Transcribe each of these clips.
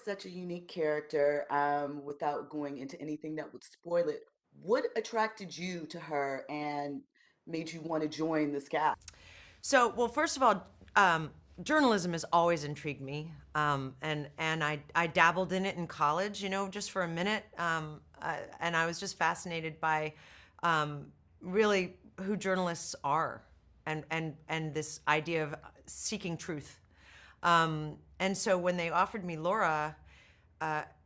such a unique character. Without going into anything that would spoil it, what attracted you to her and made you want to join this cast? So, well, first of all, journalism has always intrigued me, and I dabbled in it in college, just for a minute, and I was just fascinated by really who journalists are, and this idea of seeking truth. And so when they offered me Laura,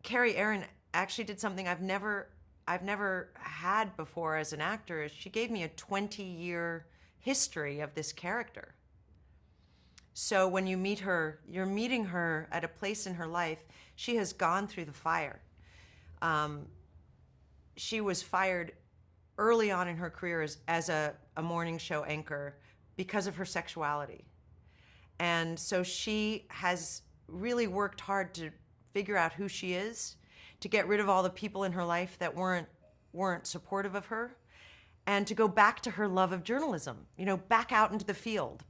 Carrie Aaron actually did something I've never had before as an actor. She gave me a 20-year history of this character. So when you meet her, you're meeting her at a place in her life. She has gone through the fire. Um, she was fired early on in her career as a morning show anchor because of her sexuality. And so she has really worked hard to figure out who she is, to get rid of all the people in her life that weren't supportive of her, and to go back to her love of journalism, back out into the field.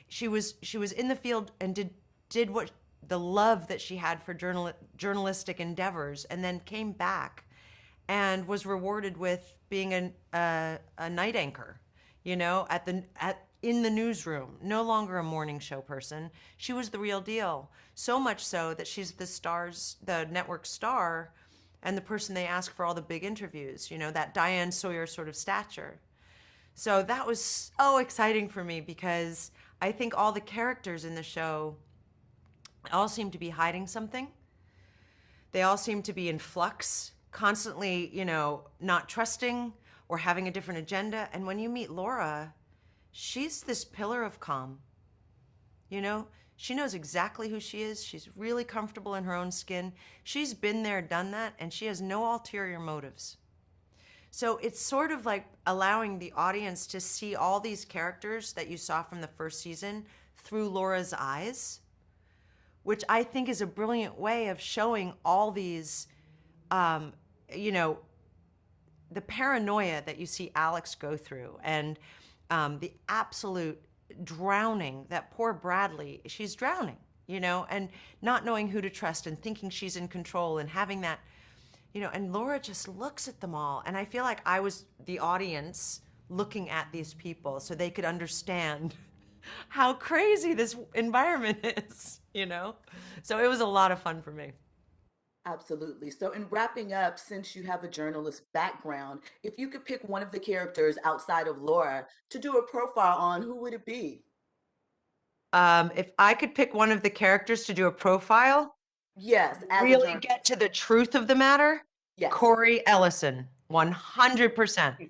She was in the field and did what the love that she had for journalistic endeavors, and then came back and was rewarded with being a night anchor, in the newsroom. No longer a morning show person. She was the real deal. So much so that she's the network star, and the person they ask for all the big interviews. That Diane Sawyer sort of stature. So that was so exciting for me because I think all the characters in the show all seem to be hiding something. They all seem to be in flux, constantly, not trusting or having a different agenda. And when you meet Laura, she's this pillar of calm. She knows exactly who she is. She's really comfortable in her own skin. She's been there, done that, and she has no ulterior motives. So it's sort of like allowing the audience to see all these characters that you saw from the first season through Laura's eyes, which I think is a brilliant way of showing all these, um, you know, the paranoia that you see Alex go through, and the absolute drowning that poor Bradley, she's drowning, and not knowing who to trust and thinking she's in control and having that, and Laura just looks at them all. And I feel like I was the audience looking at these people so they could understand how crazy this environment is. So it was a lot of fun for me. Absolutely. So, in wrapping up, since you have a journalist background, if you could pick one of the characters outside of Laura to do a profile on, who would it be? If I could pick one of the characters to do a profile, Yes, as a really journalist. get to the truth of the matter, Yes. Corey Ellison, 100%.